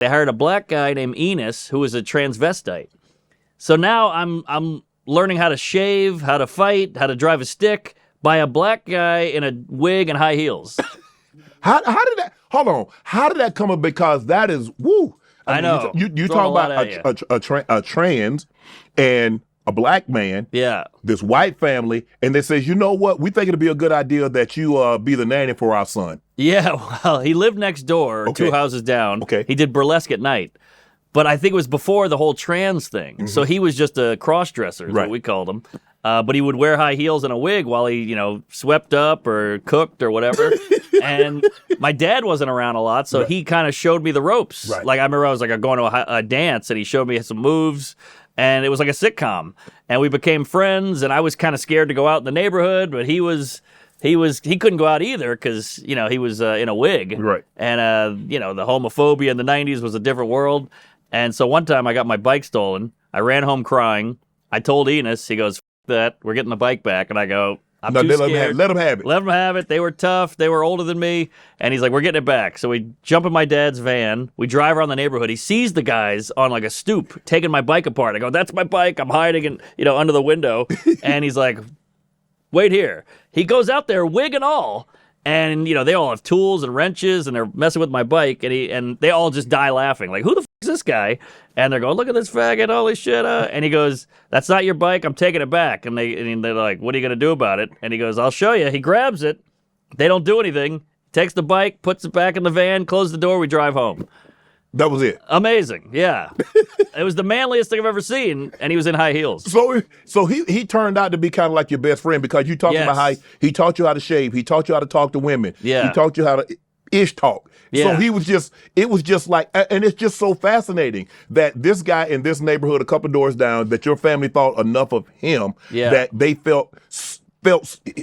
They hired a black guy named Enos who was a transvestite. So now I'm learning how to shave, how to fight, how to drive a stick by a black guy in a wig and high heels. How did that? Hold on. How did that come up? Because that is woo. I know. You talk about a trans and a black man. Yeah. This white family, and they says, you know what? We think it'd be a good idea that you be the nanny for our son. Yeah. Well, he lived next door, Okay. 2 houses down. Okay. He did burlesque at night. But I think it was before the whole trans thing. Mm-hmm. So he was just a cross-dresser, is Right. what we called him. But he would wear high heels and a wig while he, swept up or cooked or whatever. And my dad wasn't around a lot, so he kind of showed me the ropes. Right. Like I remember I was like going to a dance, and he showed me some moves, and it was like a sitcom. And we became friends, and I was kind of scared to go out in the neighborhood, but he couldn't go out either because he was in a wig. Right. And the homophobia in the 90s was a different world. And so one time I got my bike stolen. I ran home crying. I told Enos. He goes, "F that. We're getting the bike back." And I go, I'm too scared. Let him have it. Let them have it. They were tough. They were older than me. And he's like, "We're getting it back." So we jump in my dad's van. We drive around the neighborhood. He sees the guys on like a stoop taking my bike apart. I go, "That's my bike. I'm hiding under the window." And he's like, "Wait here." He goes out there, wig and all. And, they all have tools and wrenches, and they're messing with my bike, and they all just die laughing. Like, who the f*** is this guy? And they're going, "Look at this faggot, holy shit." And he goes, "That's not your bike, I'm taking it back." And they're like, "What are you going to do about it?" And he goes, "I'll show you." He grabs it. They don't do anything. Takes the bike, puts it back in the van, closes the door, we drive home. That was it. Amazing, yeah. It was the manliest thing I've ever seen, and he was in high heels. So he turned out to be kind of like your best friend because you talking about how he taught you how to shave, he taught you how to talk to women, Yeah. he taught you how to ish talk. Yeah. So it was just like, and it's just so fascinating that this guy in this neighborhood, a couple doors down, that your family thought enough of him that they felt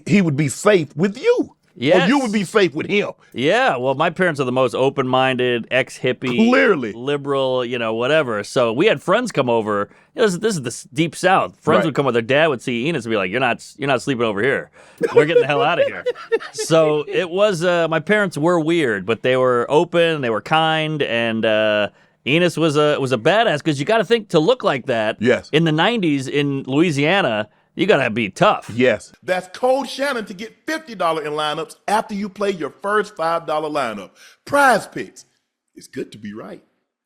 he would be safe with you. Yes. Or you would be safe with him. Yeah, well, my parents are the most open-minded, ex-hippie, Clearly. liberal, whatever. So we had friends come over. This is the deep South. Friends would come with their dad, would see Enos and be like, "You're not sleeping over here. We're getting the hell out of here." So it was. My parents were weird, but they were open. They were kind, and Enos was a badass because you got to think to look like that. Yes. In the '90s in Louisiana. You gotta be tough. Yes. That's code Shannon to get $50 in lineups after you play your first $5 lineup. Prize Picks. It's good to be right.